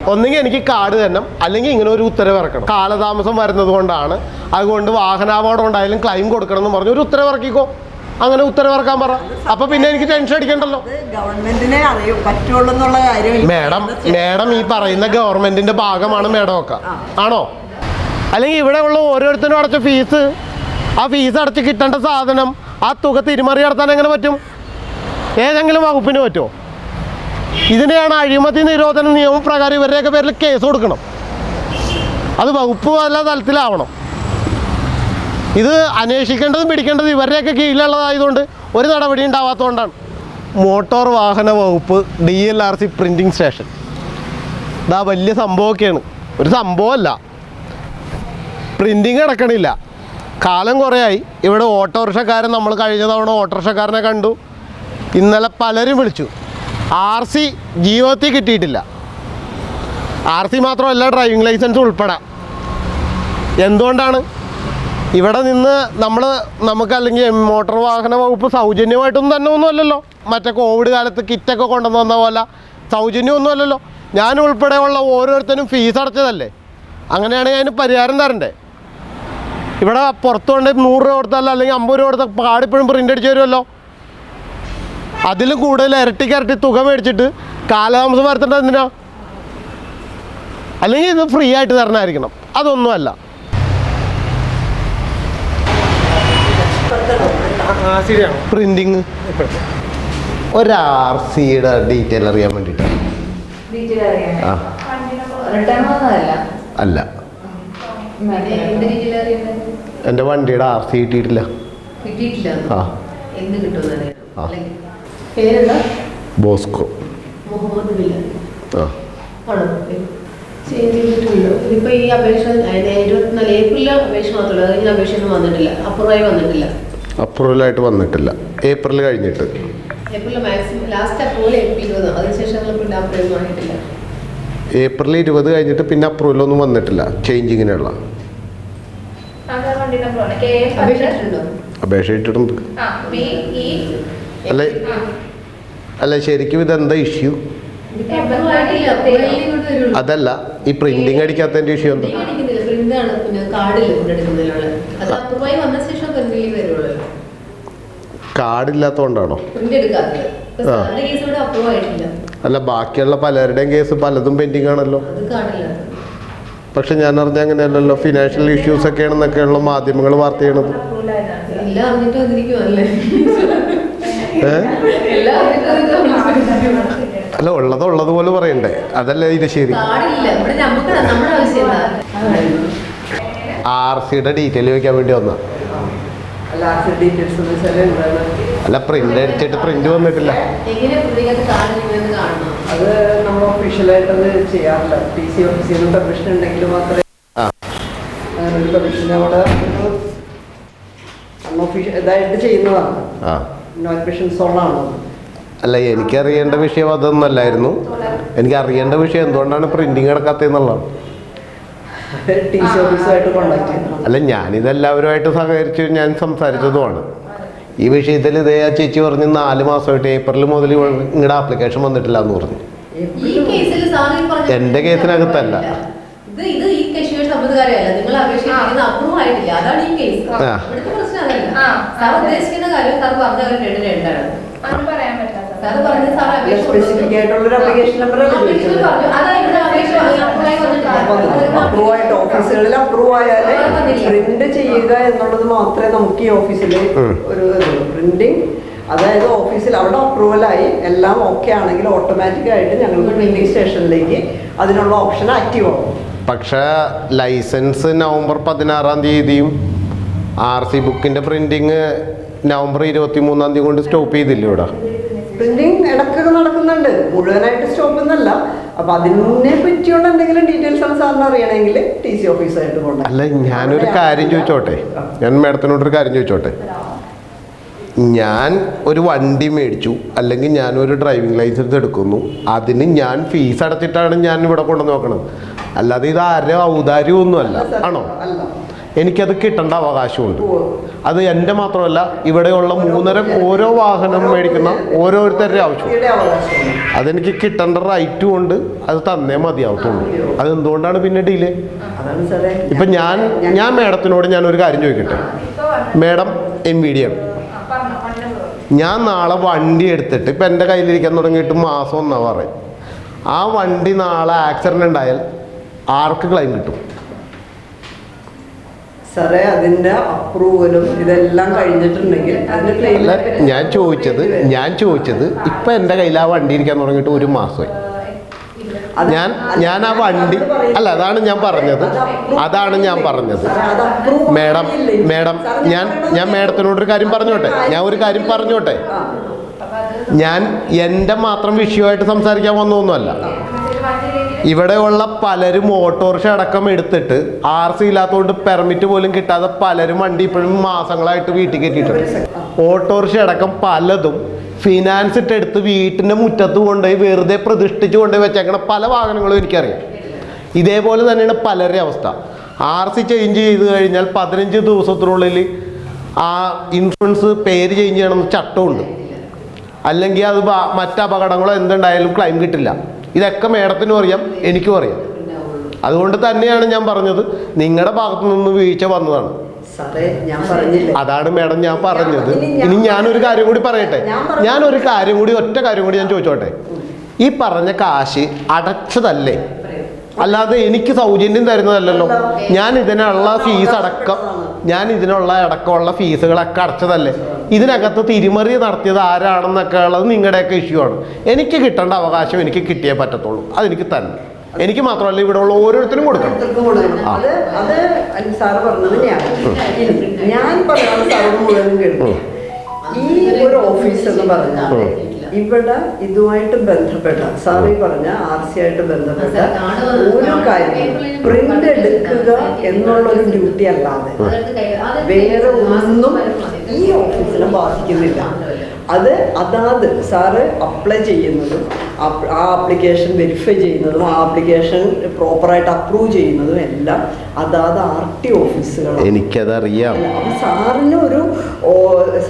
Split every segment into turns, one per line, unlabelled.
ഒന്നുകിൽ എനിക്ക് കാർഡ് തരണം, അല്ലെങ്കിൽ ഇങ്ങനെ ഒരു ഉത്തരവ് ഇറക്കണം. കാലതാമസം വരുന്നത് കൊണ്ടാണ്, അതുകൊണ്ട് വാഹനാപകടം ഉണ്ടായാലും ക്ലെയിം കൊടുക്കണം എന്ന് പറഞ്ഞ് ഒരു ഉത്തരവ് ഇറക്കിക്കോ. അങ്ങനെ ഉത്തരവിറക്കാൻ പറ. അപ്പൊ പിന്നെ എനിക്ക് ടെൻഷൻ അടിക്കണ്ടല്ലോ.
ഗവൺമെന്റിനെ പറ്റുള്ളൂ എന്നുള്ള കാര്യം.
മേഡം ഈ പറയുന്ന ഗവൺമെന്റിന്റെ ഭാഗമാണ് മേഡം ഒക്കെ ആണോ? അല്ലെങ്കിൽ ഇവിടെ ഉള്ള ഓരോരുത്തരും അടച്ച ഫീസ്, ആ ഫീസ് അടച്ച് കിട്ടേണ്ട സാധനം, ആ തുക തിരിമറി നടത്താൻ എങ്ങനെ പറ്റും? ഏതെങ്കിലും വകുപ്പിന് പറ്റുമോ? ഇതിനെയാണ് അഴിമതി നിരോധന നിയമപ്രകാരം ഇവരുടെയൊക്കെ പേരിൽ കേസ് കൊടുക്കണം. അത് വകുപ്പ് വല്ല തലത്തിലാവണം. ഇത് അന്വേഷിക്കേണ്ടതും പിടിക്കേണ്ടതും ഇവരുടെയൊക്കെ കീഴിലുള്ളതായതുകൊണ്ട് ഒരു നടപടി ഉണ്ടാവാത്തതുകൊണ്ടാണ്. മോട്ടോർ വാഹന വകുപ്പ് DLRC പ്രിൻറ്റിങ് സ്റ്റേഷൻ, ഇതാ വലിയ സംഭവമൊക്കെയാണ്. ഒരു സംഭവമല്ല, പ്രിൻറ്റിങ് നടക്കണില്ല. കാലം കുറേയായി. ഇവിടെ ഓട്ടോറിക്ഷക്കാരൻ, നമ്മൾ കഴിഞ്ഞ തവണ ഓട്ടോറിക്ഷക്കാരനെ കണ്ടു. ഇന്നലെ പലരും വിളിച്ചു. RC ജീവിതത്തിൽ കിട്ടിയിട്ടില്ല. RC മാത്രമല്ല, ഡ്രൈവിംഗ് ലൈസൻസ് ഉൾപ്പെടെ. എന്തുകൊണ്ടാണ്? ഇവിടെ നിന്ന് നമുക്ക് അല്ലെങ്കിൽ മോട്ടോർ വാഹന വകുപ്പ് സൗജന്യമായിട്ടൊന്നും തന്നെ ഒന്നുമല്ലല്ലോ. മറ്റേ കോവിഡ് കാലത്ത് കിറ്റൊക്കെ കൊണ്ടുവന്ന് വന്ന പോലെ സൗജന്യമൊന്നും അല്ലല്ലോ. ഞാൻ ഉൾപ്പെടെയുള്ള ഓരോരുത്തരും ഫീസ് അടച്ചതല്ലേ. അങ്ങനെയാണെങ്കിൽ അതിന് പരിഹാരം തരണ്ടേ? ഇവിടെ പുറത്ത് കൊണ്ട് 100 രൂപ കൊടുത്തല്ല, അല്ലെങ്കിൽ 50 രൂപ കൊടുത്താൽ പാടിപ്പോഴും പ്രിൻ്റ് അടിച്ച് തരുമല്ലോ. അതിൽ കൂടുതൽ ഇരട്ടിക്ക് തുക മേടിച്ചിട്ട് കാലതാമസം വരുത്തേണ്ടത് എന്തിനാ? അല്ലെങ്കിൽ ഇത് ഫ്രീ ആയിട്ട് തരണമായിരിക്കണം. അതൊന്നുമല്ല. പ്രിന്റിങ് ഒരു RCയുടെ ഡീറ്റെയിൽ അറിയാൻ വേണ്ടിയിട്ടാണ്. അല്ല, എൻ്റെ വണ്ടിയുടെ RC കിട്ടിയിട്ടില്ല. ബോസ്കോ.
ഇപ്പൊ ഈ അപേക്ഷ 24 ഏപ്രിലിലെ അപേക്ഷ മാത്രമല്ല, അതിന് അപേക്ഷയൊന്നും വന്നിട്ടില്ല,
അപ്രൂവലായിട്ട് വന്നിട്ടില്ല. ഏപ്രിൽ കഴിഞ്ഞിട്ട്.
April maximum last approval April 20, അതിനുശേഷം പിന്നെ അപ്രൂവൽ ആയിട്ടില്ല.
ഏപ്രിൽ 20 കഴിഞ്ഞിട്ട് പിന്നെ അപ്രൂവലൊന്നും വന്നിട്ടില്ല ചേഞ്ചിങ്ങിനുള്ള. അപേക്ഷ ഇട്ടിട്ടുണ്ട്. അല്ല ശരിക്കും ഇതെന്താ ഇഷ്യൂ? അതല്ല, ഈ പ്രിന്റിങ് അടിക്കാത്തതിന്റെ ഇഷ്യൂ എന്താ? കാർഡില്ലാത്തോണ്ടാണോ? അല്ല, ബാക്കിയുള്ള പലരുടെയും കേസ് പലതും പെൻഡിങ് ആണല്ലോ. പക്ഷെ ഞാൻ അറിഞ്ഞ അങ്ങനെയല്ലല്ലോ. ഫിനാൻഷ്യൽ ഇഷ്യൂസ് ഒക്കെയാണെന്നൊക്കെയുള്ള മാധ്യമങ്ങൾ വാർത്ത ചെയ്യണത്. അല്ല, ഉള്ളതുപോലെ പറയണ്ടേ? അതല്ലേ ഇത് ശരി. RCയുടെ ഡീറ്റെയിൽ ചോദിക്കാൻ വേണ്ടി വന്ന. അല്ല, പ്രിന്റ് അടിച്ചിട്ട് പ്രിന്റ് വന്നിട്ടില്ല.
അത് നമ്മൾ ഒഫീഷ്യലായിട്ട് അത് ചെയ്യാറില്ല. TC ഓഫീസിൽ നിന്ന് പെർമിഷൻ ഉണ്ടെങ്കിൽ മാത്രമേ. ഒരു പെർമിഷൻ അവിടെ ഇതായിട്ട് ചെയ്യുന്നതാണ്. നോട്ടിഫിക്കേഷൻ സോണാണോ?
അല്ല, എനിക്കറിയേണ്ട വിഷയം അതൊന്നല്ലായിരുന്നു. എനിക്കറിയേണ്ട വിഷയം എന്തുകൊണ്ടാണ് പ്രിന്റിങ് നടക്കാത്തതെന്നുള്ളതാണ്.
TC ഓഫീസുമായിട്ട് കോൺടാക്ട് ചെയ്യണം.
അല്ല, ഞാനിതെല്ലാവരുമായിട്ട് സഹകരിച്ച് ഞാൻ സംസാരിച്ചതുമാണ്. ഈ വിഷയത്തിൽ ഇതേ ആ ചേച്ചി പറഞ്ഞ് 4 മാസമായിട്ട് ഏപ്രിൽ മുതൽ ഇങ്ങടെ ആപ്ലിക്കേഷൻ വന്നിട്ടില്ല എന്ന് പറഞ്ഞു. എൻ്റെ കേസിനകത്തല്ല.
സ്പെസിഫിക് ആയിട്ടുള്ളൊരു അപ്ലിക്കേഷൻ നമ്പർ അപ്രൂവായിട്ട് ഓഫീസുകളിൽ അപ്രൂവ് ആയാലേ പ്രിന്റ് ചെയ്യുക എന്നുള്ളത് മാത്രമേ നമുക്ക് ഈ ഓഫീസിൽ ഒരു പ്രിന്റിങ്, അതായത് ഓഫീസിൽ അവിടെ അപ്രൂവലായി എല്ലാം ഓക്കെ ആണെങ്കിൽ ഓട്ടോമാറ്റിക്കായിട്ട് ഞങ്ങൾക്ക് പ്രിന്റിംഗ് സ്റ്റേഷനിലേക്ക് അതിനുള്ള ഓപ്ഷൻ ആക്റ്റീവ് ആവും.
പക്ഷേ ലൈസൻസ് നവംബർ 16-ാം തീയതിയും RC ബുക്കിൻ്റെ പ്രിന്റിങ് നവംബർ 23-ാം തീയതി കൊണ്ട് സ്റ്റോപ്പ് ചെയ്തില്ല. ഇവിടെ
പ്രിന്റിങ് ഇടയ്ക്കൊക്കെ നടക്കുന്നുണ്ട്, മുഴുവനായിട്ട് സ്റ്റോപ്പ് എന്നല്ല. അപ്പൊ അതിനെ പറ്റിയുള്ള എന്തെങ്കിലും ഡീറ്റെയിൽസ് ആണ് സാറിന് അറിയണമെങ്കിൽ TC ഓഫീസായിട്ട് പോകണം.
അല്ല, ഞാനൊരു കാര്യം ചോദിച്ചോട്ടെ? ഞാൻ മാഡത്തിനോടൊരു കാര്യം ചോദിച്ചോട്ടെ? ഞാൻ ഒരു വണ്ടി മേടിച്ചു, അല്ലെങ്കിൽ ഞാനൊരു ഡ്രൈവിംഗ് ലൈസൻസ് എടുക്കുന്നു, അതിന് ഞാൻ ഫീസ് അടച്ചിട്ടാണ് ഞാൻ ഇവിടെ കൊണ്ടു നോക്കണം. അല്ലാതെ ഇത് ആരും ഔദാര്യമൊന്നുമല്ല, ആണോ? എനിക്കത് കിട്ടേണ്ട അവകാശമുണ്ട്. അത് എൻ്റെ മാത്രമല്ല, ഇവിടെയുള്ള 3.5 ഓരോ വാഹനം മേടിക്കുന്ന ഓരോരുത്തരുടെ ആവശ്യം. അതെനിക്ക് കിട്ടേണ്ട റൈറ്റും ഉണ്ട്, അത് തന്നേ മതിയാവത്തുള്ളൂ. അതെന്തുകൊണ്ടാണ് പിന്നെ ഡിലേ? ഇപ്പം ഞാൻ മേഡത്തിനോട് ഞാനൊരു കാര്യം ചോദിക്കട്ടെ. മേഡം NVIDIA ആണ്. ഞാൻ നാളെ വണ്ടി എടുത്തിട്ട് ഇപ്പം എൻ്റെ കയ്യിലിരിക്കാൻ തുടങ്ങിയിട്ട് മാസം 1 പറയും. ആ വണ്ടി നാളെ ആക്സിഡൻ്റ് ഉണ്ടായാൽ ആർക്ക് ക്ലെയിം കിട്ടും?
സാറേ, അതിന്റെ അപ്രൂവലും ഇതെല്ലാം കഴിഞ്ഞിട്ടുണ്ടെങ്കിൽ
അല്ല, ഞാൻ ചോദിച്ചത് ഇപ്പം എൻ്റെ കയ്യിൽ ആ വണ്ടി ഇരിക്കാൻ തുടങ്ങിയിട്ട് 1 മാസമായി. ഞാൻ ആ വണ്ടി അല്ല, അതാണ് ഞാൻ പറഞ്ഞത്. മേഡം ഞാൻ മേഡത്തിനോടൊരു കാര്യം പറഞ്ഞോട്ടെ. ഞാൻ എൻ്റെ മാത്രം വിഷയമായിട്ട് സംസാരിക്കാൻ വന്നതൊന്നുമല്ല. ഇവിടെയുള്ള പലരും ഓട്ടോറിക്ഷ അടക്കം എടുത്തിട്ട് RC ഇല്ലാത്തതുകൊണ്ട് പെർമിറ്റ് പോലും കിട്ടാതെ പലരും വണ്ടി ഇപ്പോഴും മാസങ്ങളായിട്ട് വീട്ടിൽ കയറ്റിയിട്ടുണ്ട്. ഓട്ടോറിക്ഷ അടക്കം പലതും ഫിനാൻസ് ഇട്ടെടുത്ത് വീട്ടിൻ്റെ മുറ്റത്ത് കൊണ്ടുപോയി വെറുതെ പ്രതിഷ്ഠിച്ച് കൊണ്ടുപോയി വെച്ചേക്കണ പല വാഹനങ്ങളും എനിക്കറിയാം. ഇതേപോലെ തന്നെയാണ് പലരുടെ അവസ്ഥ. RC ചേഞ്ച് ചെയ്ത് കഴിഞ്ഞാൽ 15 ദിവസത്തിനുള്ളിൽ ആ ഇൻഷുറൻസ് പേര് ചേഞ്ച് ചെയ്യണമെന്ന് ചട്ടമുണ്ട്. അല്ലെങ്കിൽ അത് മറ്റ് അപകടങ്ങളോ എന്തുണ്ടായാലും ക്ലെയിം കിട്ടില്ല. ഇതൊക്കെ മേഡത്തിനും അറിയാം, എനിക്കും അറിയാം. അതുകൊണ്ട് തന്നെയാണ് ഞാൻ പറഞ്ഞത്, നിങ്ങളുടെ ഭാഗത്തു നിന്ന് വീഴ്ച വന്നതാണ്. അതാണ് മേഡം ഞാൻ പറഞ്ഞത്. ഇനി ഞാനൊരു കാര്യം കൂടി പറയട്ടെ. ഒറ്റ കാര്യം കൂടി ഞാൻ ചോദിച്ചോട്ടെ. ഈ പറഞ്ഞ കാശ് അടച്ചതല്ലേ? അല്ലാതെ എനിക്ക് സൗജന്യം തരുന്നതല്ലല്ലോ. ഞാൻ ഇതിനുള്ള അടക്കമുള്ള ഫീസുകളൊക്കെ അടച്ചതല്ലേ? ഇതിനകത്ത് തിരിമറി നടത്തിയത് ആരാണെന്നൊക്കെ ഉള്ളത് നിങ്ങളുടെയൊക്കെ ഇഷ്യൂ ആണ്. എനിക്ക് കിട്ടേണ്ട അവകാശം എനിക്ക് കിട്ടിയേ പറ്റത്തുള്ളൂ. അതെനിക്ക് തന്നെ, എനിക്ക് മാത്രമല്ല ഇവിടെ ഉള്ള ഓരോരുത്തരും കൊടുക്കണം.
അത് സാറ് പറഞ്ഞത് ഞാൻ പറയാൻ സാറ് മുഴുവൻ കേട്ടു. ഈ ഒരു ഓഫീസ് എന്ന് പറഞ്ഞാൽ ഇവിടെ ഇതുമായിട്ട് ബന്ധപ്പെട്ട സാറി പറഞ്ഞ RC ആയിട്ട് ബന്ധപ്പെട്ട ഒരു കാര്യം പ്രിന്റ് എടുക്കുക എന്നുള്ളൊരു ഡ്യൂട്ടി അല്ലാതെ വേറെ ഒന്നും ഈ ഓഫീസിനെ ബാധിക്കുന്നില്ല. അതാത് സാറ് അപ്ലൈ ചെയ്യുന്നതും ആ ആപ്ലിക്കേഷൻ വെരിഫൈ ചെയ്യുന്നതും ആ ആപ്ലിക്കേഷൻ പ്രോപ്പറായിട്ട് അപ്രൂവ് ചെയ്യുന്നതും എല്ലാം അതാത് RT ഓഫീസുകളാണ്.
എനിക്കതറിയാം.
സാറിന് ഒരു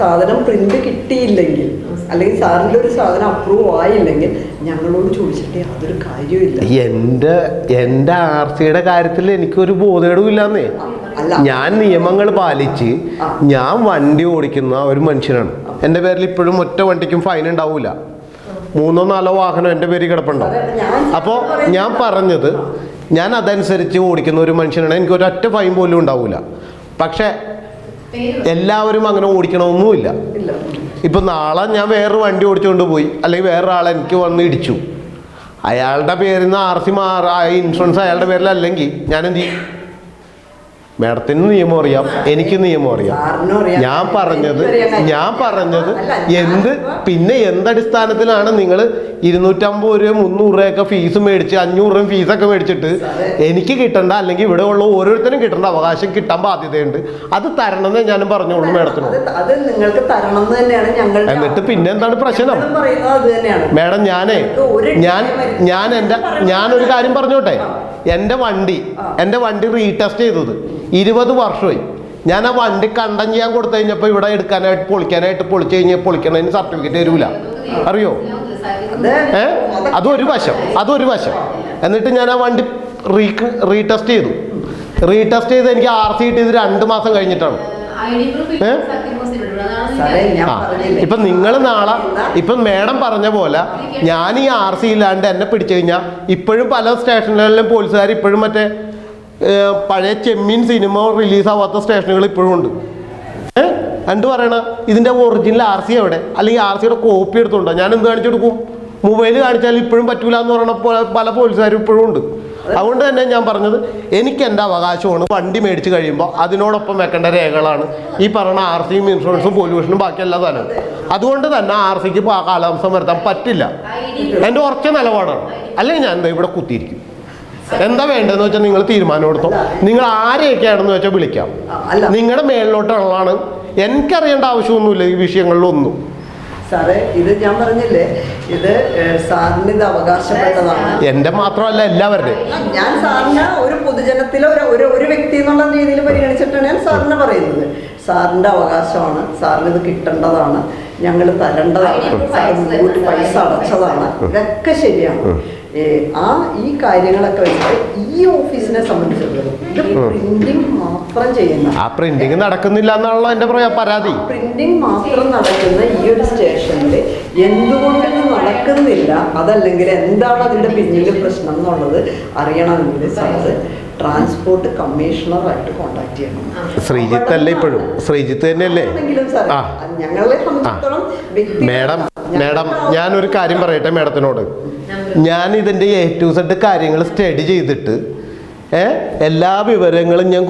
സാധനം പ്രിന്റ് കിട്ടിയില്ലെങ്കിൽ അല്ലെങ്കിൽ സാറിൻ്റെ ഒരു സാധനം അപ്രൂവ് ആയില്ലെങ്കിൽ ഞങ്ങളോട് ചോദിച്ചിട്ട് യാതൊരു കാര്യമില്ല.
എൻ്റെ RCയുടെ കാര്യത്തിൽ എനിക്കൊരു ബോധേടും ഇല്ലാന്നേ. ഞാൻ നിയമങ്ങൾ പാലിച്ച് ഞാൻ വണ്ടി ഓടിക്കുന്ന ഒരു മനുഷ്യനാണ്. എൻ്റെ പേരിൽ ഇപ്പോഴും ഒറ്റ വണ്ടിക്കും ഫൈൻ ഉണ്ടാവില്ല. 3-4 വാഹനം എൻ്റെ പേരിൽ കിടപ്പുണ്ടാവും. അപ്പോൾ ഞാൻ അതനുസരിച്ച് ഓടിക്കുന്ന ഒരു മനുഷ്യനാണ്. എനിക്ക് ഒരൊറ്റ ഫൈൻ പോലും ഉണ്ടാവില്ല. പക്ഷേ എല്ലാവരും അങ്ങനെ ഓടിക്കണമെന്നുമില്ല. ഇപ്പം നാളെ ഞാൻ വേറൊരു വണ്ടി ഓടിച്ചുകൊണ്ട് പോയി, അല്ലെങ്കിൽ വേറൊരാളെ എനിക്ക് വന്ന് ഇടിച്ചു, അയാളുടെ പേരിൽ നിന്ന് RC ഇൻഷുറൻസ് അയാളുടെ പേരിലല്ലെങ്കിൽ ഞാൻ എന്ത് ചെയ്യും? മേഡത്തിന് നിയമം അറിയാം, എനിക്ക് നിയമം അറിയാം. ഞാൻ പറഞ്ഞത് എന്തടിസ്ഥാനത്തിലാണ് നിങ്ങൾ 250 രൂപ 300 രൂപയൊക്കെ ഫീസ് മേടിച്ച് 500 രൂപ ഫീസൊക്കെ മേടിച്ചിട്ട് എനിക്ക് കിട്ടേണ്ട അല്ലെങ്കിൽ ഇവിടെ ഉള്ള ഓരോരുത്തരും കിട്ടേണ്ട അവകാശം കിട്ടാൻ ബാധ്യതയുണ്ട്. അത് തരണമെന്നേ ഞാനും പറഞ്ഞോളൂ മേഡത്തിനോട്. എന്നിട്ട് പിന്നെ എന്താണ് പ്രശ്നം? മേഡം ഞാനൊരു കാര്യം പറഞ്ഞോട്ടെ. എൻ്റെ വണ്ടി റീടെസ്റ്റ് ചെയ്തത് 20 വർഷമായി. ഞാൻ ആ വണ്ടി കണ്ടം ചെയ്യാൻ കൊടുത്തു കഴിഞ്ഞപ്പോൾ ഇവിടെ പൊളിച്ച് കഴിഞ്ഞാൽ പൊളിക്കണതിന് സർട്ടിഫിക്കറ്റ് തരൂല, അറിയോ? അതൊരു വശം. എന്നിട്ട് ഞാൻ ആ വണ്ടി റീടെസ്റ്റ് ചെയ്ത് എനിക്ക് RC കിട്ടിയത് 2 മാസം കഴിഞ്ഞിട്ടാണ്. ഇപ്പം നിങ്ങൾ നാളെ മേഡം പറഞ്ഞ പോലെ ഞാൻ ഈ RC ഇല്ലാണ്ട് എന്നെ പിടിച്ചു കഴിഞ്ഞാൽ ഇപ്പോഴും പല സ്റ്റേഷനുകളിലും പോലീസുകാർ ഇപ്പോഴും മറ്റേ പഴയ ചെമ്മീൻ സിനിമ റിലീസാവാത്ത സ്റ്റേഷനുകൾ ഇപ്പോഴും ഉണ്ട്. എന്ത് പറയണ ഇതിൻ്റെ ഒറിജിനൽ RC എവിടെ? അല്ലെങ്കിൽ RCയുടെ കോപ്പി എടുത്തുണ്ടോ? ഞാൻ എന്ത് കാണിച്ചു കൊടുക്കും? മൊബൈൽ കാണിച്ചാൽ ഇപ്പോഴും പറ്റൂല എന്ന് പറയുന്ന പല പോലീസുകാരും ഇപ്പോഴും ഉണ്ട്. അതുകൊണ്ട് തന്നെ ഞാൻ പറഞ്ഞത്, എനിക്ക് എൻ്റെ അവകാശമാണ്. വണ്ടി മേടിച്ച് കഴിയുമ്പോൾ അതിനോടൊപ്പം വെക്കേണ്ട രേഖകളാണ് ഈ പറയുന്ന RCയും ഇൻഷുറൻസും പൊല്യൂഷനും ബാക്കി എല്ലാ സാധനവും. അതുകൊണ്ട് തന്നെ RCക്ക് കാലതാമസം വരുത്താൻ പറ്റില്ല. എൻ്റെ ഉറച്ച നിലപാടാണ്. അല്ലെങ്കിൽ ഞാൻ എന്താ ഇവിടെ കുത്തിയിരിക്കും. എന്താ വേണ്ടതെന്ന് വെച്ചാൽ നിങ്ങൾ തീരുമാനം എടുത്തോ. നിങ്ങൾ ആരെയൊക്കെയാണെന്ന് വെച്ചാൽ വിളിക്കാം. നിങ്ങളുടെ മേളിലോട്ടുള്ളതാണ്. എനിക്കറിയേണ്ട ആവശ്യമൊന്നുമില്ല ഈ വിഷയങ്ങളിലൊന്നും.
സാറേ ഇത് ഞാൻ പറഞ്ഞില്ലേ, ഇത് സാറിന് ഇത് അവകാശപ്പെട്ടതാണ്.
എന്റെ മാത്രമല്ല എല്ലാവരുടെയും.
ഞാൻ സാറിന് ഒരു പൊതുജനത്തിലെ ഒരു വ്യക്തി എന്നുള്ള രീതിയിൽ പരിഗണിച്ചിട്ടാണ് ഞാൻ സാറിന് പറയുന്നത്. സാറിന്റെ അവകാശമാണ്, സാറിന് ഇത് കിട്ടേണ്ടതാണ്, ഞങ്ങൾ തരേണ്ടതാണ്, സാർ മുൻകൂട്ടി പൈസ അടച്ചതാണ്, ഇതൊക്കെ ശരിയാണ്. ഈ കാര്യങ്ങളൊക്കെ വെച്ചിട്ട് ഈ ഓഫീസിനെ സംബന്ധിച്ചിടത്തോളം ഇത് പ്രിന്റിംഗ് മാത്രം ചെയ്യുന്ന,
ആ പ്രിന്റിംഗ് നടക്കുന്നില്ല എന്നാണല്ലോ എന്റെ പരാതി.
പ്രിന്റിംഗ് മാത്രം നടക്കുന്ന ഈ ഒരു സ്റ്റേഷനിൽ എന്തുകൊണ്ട് ഇത് നടക്കുന്നില്ല, അതല്ലെങ്കിൽ എന്താണ് അതിന്റെ പിന്നിലെ പ്രശ്നം എന്നുള്ളത് അറിയണമെങ്കിൽ സാറ് ട്രാൻസ്പോർട്ട് കമ്മീഷണറായിട്ട് കോണ്ടാക്ട് ചെയ്യണം.
ശ്രീജിത്ത് അല്ലേ ഇപ്പോഴും? ശ്രീജിത്ത് തന്നെയല്ലേ?
ഞങ്ങളെ സംബന്ധിച്ചിടത്തോളം
മേഡം ഞാനൊരു കാര്യം പറയട്ടെ മേഡത്തിനോട്. ഞാൻ ഇതിൻ്റെ A to Z കാര്യങ്ങൾ സ്റ്റഡി ചെയ്തിട്ട് എല്ലാ വിവരങ്ങളും ഞാൻ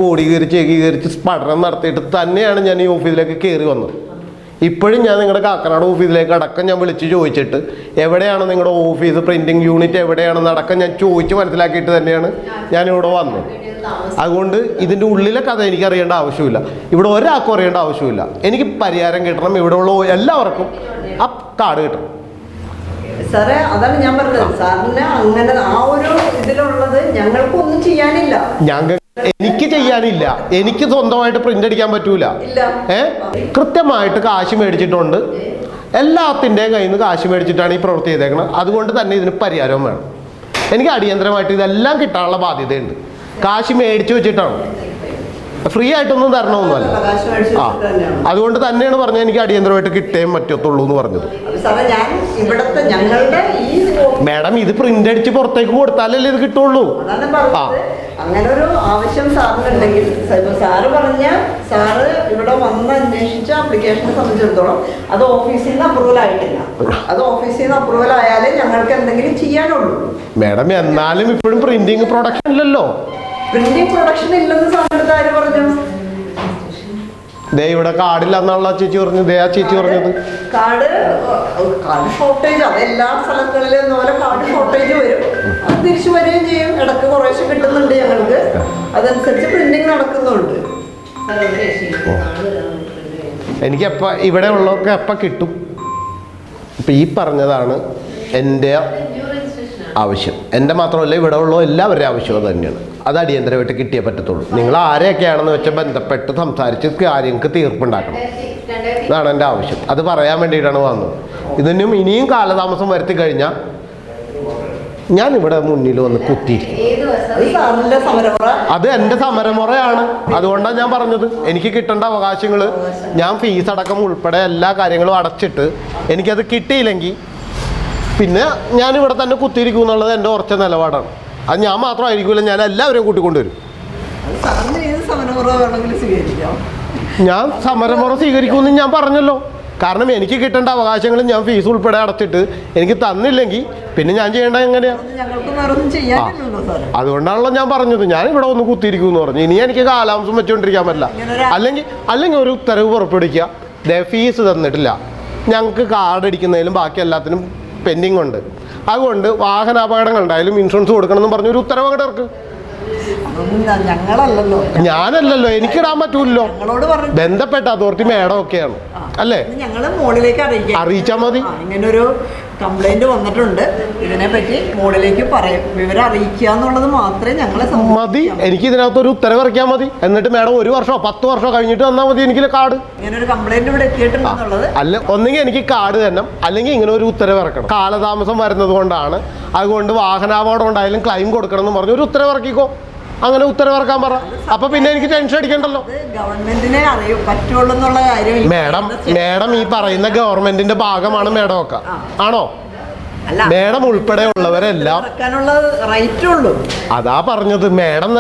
ഏകീകരിച്ച് പഠനം നടത്തിയിട്ട് തന്നെയാണ് ഞാൻ ഈ ഓഫീസിലേക്ക് കയറി വന്നത്. ഇപ്പോഴും ഞാൻ നിങ്ങളുടെ കാക്കനാട് ഓഫീസിലേക്ക് അടക്കം ഞാൻ വിളിച്ച് ചോദിച്ചിട്ട് എവിടെയാണ് നിങ്ങളുടെ ഓഫീസ്, പ്രിൻറ്റിംഗ് യൂണിറ്റ് എവിടെയാണെന്ന് അടക്കം ഞാൻ ചോദിച്ച് മനസ്സിലാക്കിയിട്ട് തന്നെയാണ് ഞാനിവിടെ വന്നത്. അതുകൊണ്ട് ഇതിൻ്റെ ഉള്ളിലെ കഥ എനിക്ക് അറിയേണ്ട ആവശ്യമില്ല, ഇവിടെ ഒരാൾക്കും അറിയേണ്ട ആവശ്യമില്ല. എനിക്ക് പരിഹാരം കിട്ടണം, ഇവിടെ ഉള്ള എല്ലാവർക്കും ആ കാർഡ് കിട്ടണം.
സാറേ അതാണ് ഞാൻ പറഞ്ഞത്, സാറിന് അങ്ങനെ ആ ഒരു ഇതിലുള്ളത് ഞങ്ങൾക്കൊന്നും ചെയ്യാനില്ല.
എനിക്ക് ചെയ്യാനില്ല, എനിക്ക് സ്വന്തമായിട്ട് പ്രിന്റ് അടിക്കാൻ പറ്റൂല. കൃത്യമായിട്ട് കാശ് മേടിച്ചിട്ടുണ്ട്, എല്ലാത്തിൻ്റെയും കയ്യിൽ നിന്ന് കാശ് മേടിച്ചിട്ടാണ് ഈ പ്രവൃത്തി ചെയ്തേക്കുന്നത്. അതുകൊണ്ട് തന്നെ ഇതിന് പരിഹാരവും വേണം. എനിക്ക് അടിയന്തരമായിട്ട് ഇതെല്ലാം കിട്ടാനുള്ള ബാധ്യതയുണ്ട്. കാശ് മേടിച്ചു വെച്ചിട്ടാണ്, ഫ്രീ ആയിട്ടൊന്നും തരണമൊന്നുമല്ല. അതുകൊണ്ട് തന്നെയാണ് പറഞ്ഞത് എനിക്ക് അടിയന്തരമായിട്ട് കിട്ടേ പറ്റത്തുള്ളൂ എന്ന് പറഞ്ഞത്. മാഡം ഇത് പ്രിന്റ് അടിച്ച് പുറത്തേക്ക് കൊടുത്താലല്ലേ ഇത് കിട്ടുള്ളൂ.
അങ്ങനെ ഒരു ആവശ്യം സാറിനുണ്ടെങ്കിൽ സാറ് പറഞ്ഞ സാറ് ഇവിടെ വന്ന് അന്വേഷിച്ച ആപ്ലിക്കേഷനെ സംബന്ധിച്ചിടത്തോളം അത് ഓഫീസിൽ നിന്ന് അപ്രൂവൽ ആയിട്ടില്ല. അത് ഓഫീസിൽ നിന്ന് അപ്രൂവൽ ആയാലേ ഞങ്ങൾക്ക് എന്തെങ്കിലും ചെയ്യാനുള്ളൂ.
മാഡം എന്നാലും ഇപ്പോഴും പ്രിന്റിംഗ് പ്രൊഡക്ഷൻ ഇല്ലല്ലോ.
പ്രിന്റിംഗ് പ്രൊഡക്ഷൻ ഇല്ലെന്ന് സാറിന്റെ ആര് പറഞ്ഞു?
ദേ ഇവിടെ കാർഡില്ല എന്നുള്ള ചേച്ചി പറഞ്ഞു. ദേ ആ ചേച്ചി പറഞ്ഞത്
കാർഡ് ഷോർട്ടേജ്, അത് എല്ലാ സ്ഥലങ്ങളിലും ഇതുപോലെ കാർഡ് ഷോർട്ടേജ് വരും, അത് തിരിച്ചു വരികയും ചെയ്യും. ഇടക്ക് കുറേശ്ശെ കിട്ടുന്നുണ്ട് ഞങ്ങൾക്ക്, അതനുസരിച്ച് പ്രിന്റിംഗ് നടക്കുന്നുണ്ട്.
എനിക്ക് എപ്പോൾ ഇവിടെ ഉള്ളവർക്ക് എപ്പോൾ കിട്ടും? ഇപ്പം ഈ പറഞ്ഞതാണ് എൻ്റെ ആവശ്യം. എൻ്റെ മാത്രമല്ല ഇവിടെ ഉള്ള എല്ലാവരുടെയും ആവശ്യം അത് തന്നെയാണ്. അത് അടിയന്തരമായിട്ട് കിട്ടിയേ പറ്റത്തുള്ളൂ. നിങ്ങൾ ആരെയൊക്കെയാണെന്ന് വെച്ചാൽ ബന്ധപ്പെട്ട് സംസാരിച്ച് കാര്യങ്ങൾക്ക് തീർപ്പുണ്ടാക്കണം. അതാണ് എൻ്റെ ആവശ്യം. അത് പറയാൻ വേണ്ടിയിട്ടാണ് വന്നത്. ഇതിനും ഇനിയും കാലതാമസം വരുത്തി കഴിഞ്ഞാൽ ഞാൻ ഇവിടെ മുന്നിൽ വന്ന് കുത്തിയിരിക്കും. അത് എൻ്റെ സമരമുറയാണ്. അതുകൊണ്ടാണ് ഞാൻ പറഞ്ഞത് എനിക്ക് കിട്ടേണ്ട അവകാശങ്ങൾ ഞാൻ ഫീസ് അടക്കം ഉൾപ്പെടെ എല്ലാ കാര്യങ്ങളും അടച്ചിട്ട് എനിക്കത് കിട്ടിയില്ലെങ്കിൽ പിന്നെ ഞാനിവിടെ തന്നെ കുത്തിയിരിക്കും എന്നുള്ളത് എൻ്റെ ഉറച്ച നിലപാടാണ്. അത് ഞാൻ മാത്രമായിരിക്കില്ല, ഞാൻ എല്ലാവരെയും കൂട്ടിക്കൊണ്ടുവരും. ഞാൻ സമരമുറ സ്വീകരിക്കുമെന്ന് ഞാൻ പറഞ്ഞല്ലോ. കാരണം എനിക്ക് കിട്ടേണ്ട അവകാശങ്ങൾ ഞാൻ ഫീസ് ഉൾപ്പെടെ അടച്ചിട്ട് എനിക്ക് തന്നില്ലെങ്കിൽ പിന്നെ ഞാൻ ചെയ്യേണ്ടത് എങ്ങനെയാണ്? അതുകൊണ്ടാണല്ലോ ഞാൻ പറഞ്ഞത് ഞാൻ ഇവിടെ ഒന്ന് കുത്തിയിരിക്കും എന്ന് പറഞ്ഞു. ഇനി എനിക്ക് കാലാംശം വെച്ചുകൊണ്ടിരിക്കാൻ പറ്റില്ല. അല്ലെങ്കിൽ ഒരു ഉത്തരവ് പുറപ്പെടുവിക്കുക, ഫീസ് തന്നിട്ടില്ല, ഞങ്ങൾക്ക് കാർഡ് അടിക്കുന്നതിലും ബാക്കി എല്ലാത്തിനും പെൻഡിങ് ഉണ്ട്, അതുകൊണ്ട് വാഹനാപകടങ്ങൾ ഉണ്ടായാലും ഇൻഷുറൻസ് കൊടുക്കണം എന്ന് പറഞ്ഞൊരു ഉത്തരവ് അങ്ങോട്ട് ഇറക്ക്. ഞാനല്ലല്ലോ, എനിക്കിടാൻ പറ്റൂല്ലോ. ബന്ധപ്പെട്ട അതോറിറ്റി മേഡം ഒക്കെയാണ് അല്ലേ? അറിയിച്ചാൽ മതി.
ഇങ്ങനൊരു കംപ്ലൈന്റ് വന്നിട്ടുണ്ട്, ഇതിനെപ്പറ്റി മോളിലേക്ക് വിവരം അറിയിക്കുക എന്നുള്ളത് മാത്രമേ ഞങ്ങളെ
മതി. എനിക്ക് ഇതിനകത്തൊരു ഉത്തരവ് ഇറക്കിയാൽ മതി. എന്നിട്ട് മേഡം 1 വർഷമോ 10 വർഷമോ കഴിഞ്ഞിട്ട് തന്നാൽ മതി എനിക്ക് കാർഡ്.
ഇങ്ങനൊരു കംപ്ലൈന്റ് ഇവിടെ എത്തിയിട്ടുണ്ടെന്നുള്ളത്
അല്ല, ഒന്നെങ്കിൽ എനിക്ക് കാർഡ് തന്നെ, അല്ലെങ്കിൽ ഇങ്ങനെ ഒരു ഉത്തരവ് ഇറക്കണം. കാലതാമസം വരുന്നത് കൊണ്ടാണ്, അതുകൊണ്ട് വാഹനാപകടം ഉണ്ടായാലും ക്ലെയിം കൊടുക്കണം എന്ന് പറഞ്ഞ് ഒരു ഉത്തരവ് ഇറക്കിക്കോ. അങ്ങനെ ഉത്തരവിറക്കാൻ പറ. അപ്പൊ പിന്നെ എനിക്ക് ടെൻഷൻ അടിക്കണ്ടല്ലോ.
ഗവൺമെന്റിനെ പറ്റുള്ളൂ എന്നുള്ള കാര്യം.
മേഡം ഈ പറയുന്ന ഗവൺമെന്റിന്റെ ഭാഗമാണ് മേഡം ഒക്കെ ആണോ? മേഡം ഉൾപ്പെടെ ഉള്ളവരെല്ലാം അതാ പറഞ്ഞത്. മേഡം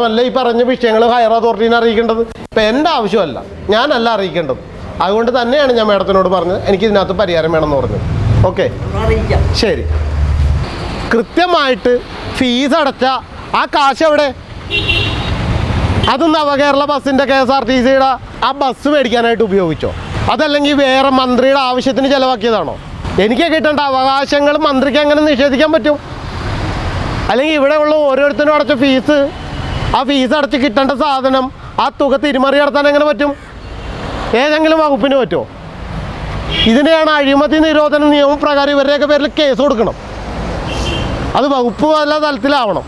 അല്ല ഈ പറഞ്ഞ വിഷയങ്ങൾ ഹയർ അതോറിറ്റീനെ അറിയിക്കേണ്ടത്. ഇപ്പൊ എൻ്റെ ആവശ്യമല്ല, ഞാനല്ല അറിയിക്കേണ്ടത്. അതുകൊണ്ട് തന്നെയാണ് ഞാൻ മേഡത്തിനോട് പറഞ്ഞത് എനിക്ക് ഇതിനകത്ത് പരിഹാരം വേണമെന്ന് പറഞ്ഞത്. ഓക്കെ, ശരി. കൃത്യമായിട്ട് ഫീസ് അടച്ച ആ കാശ് എവിടെ? അത് നവകേരള ബസ്സിൻ്റെ KSRTCയുടെ ആ ബസ് മേടിക്കാനായിട്ട് ഉപയോഗിച്ചോ? അതല്ലെങ്കിൽ വേറെ മന്ത്രിയുടെ ആവശ്യത്തിന് ചിലവാക്കിയതാണോ? എനിക്ക് കിട്ടേണ്ട അവകാശങ്ങൾ മന്ത്രിക്ക് എങ്ങനെ നിഷേധിക്കാൻ പറ്റും? അല്ലെങ്കിൽ ഇവിടെ ഉള്ള ഓരോരുത്തരും അടച്ച ഫീസ്, ആ ഫീസ് അടച്ച് കിട്ടേണ്ട സാധനം, ആ തുക തിരിമറി നടത്താൻ എങ്ങനെ പറ്റും? ഏതെങ്കിലും വകുപ്പിന് പറ്റുമോ? ഇതിനെയാണ് അഴിമതി നിരോധന നിയമപ്രകാരം ഇവരുടെയൊക്കെ പേരിൽ കേസ് കൊടുക്കണം. അത് വകുപ്പ് വല്ല തലത്തിലാവണം.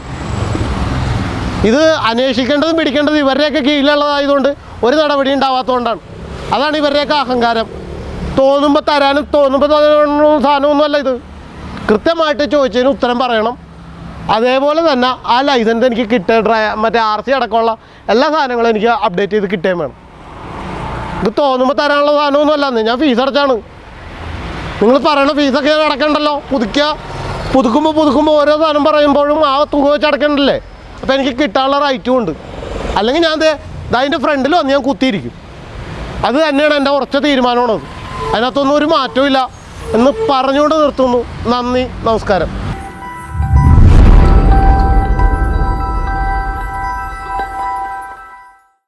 ഇത് അന്വേഷിക്കേണ്ടതും പിടിക്കേണ്ടതും ഇവരുടെയൊക്കെ കീഴിലുള്ളതായതുകൊണ്ട് ഒരു നടപടി ഉണ്ടാവാത്തതുകൊണ്ടാണ്. അതാണ് ഇവരുടെയൊക്കെ അഹങ്കാരം. തോന്നുമ്പോൾ തരാനും തോന്നുമ്പോൾ സാധനമൊന്നുമല്ല ഇത്. കൃത്യമായിട്ട് ചോദിച്ചതിന് ഉത്തരം പറയണം. അതേപോലെ തന്നെ ആ ലൈസൻസ് എനിക്ക് കിട്ടുക, മറ്റേ RC അടക്കമുള്ള എല്ലാ സാധനങ്ങളും എനിക്ക് അപ്ഡേറ്റ് ചെയ്ത് കിട്ടുകയും വേണം. ഇത് തോന്നുമ്പോൾ തരാനുള്ള സാധനമൊന്നുമല്ല. ഞാൻ ഫീസ് അടച്ചാണ്. നിങ്ങൾ പറയണ ഫീസൊക്കെ ഞാൻ അടക്കണ്ടല്ലോ. പുതുക്കുമ്പോൾ ഓരോ സാധനം പറയുമ്പോഴും ആ തുക വെച്ച് അടക്കണ്ടല്ലേ. അപ്പോൾ എനിക്ക് കിട്ടാനുള്ള റൈറ്റും ഉണ്ട്. അല്ലെങ്കിൽ ഞാൻ അതിൻ്റെ ഫ്രണ്ടിൽ വന്ന് ഞാൻ കുത്തിയിരിക്കും. അത് തന്നെയാണ് എൻ്റെ ഉറച്ച തീരുമാനമാണത്. അതിനകത്തൊന്നും ഒരു മാറ്റവും ഇല്ല എന്ന് പറഞ്ഞുകൊണ്ട് നിർത്തുന്നു. നന്ദി, നമസ്കാരം.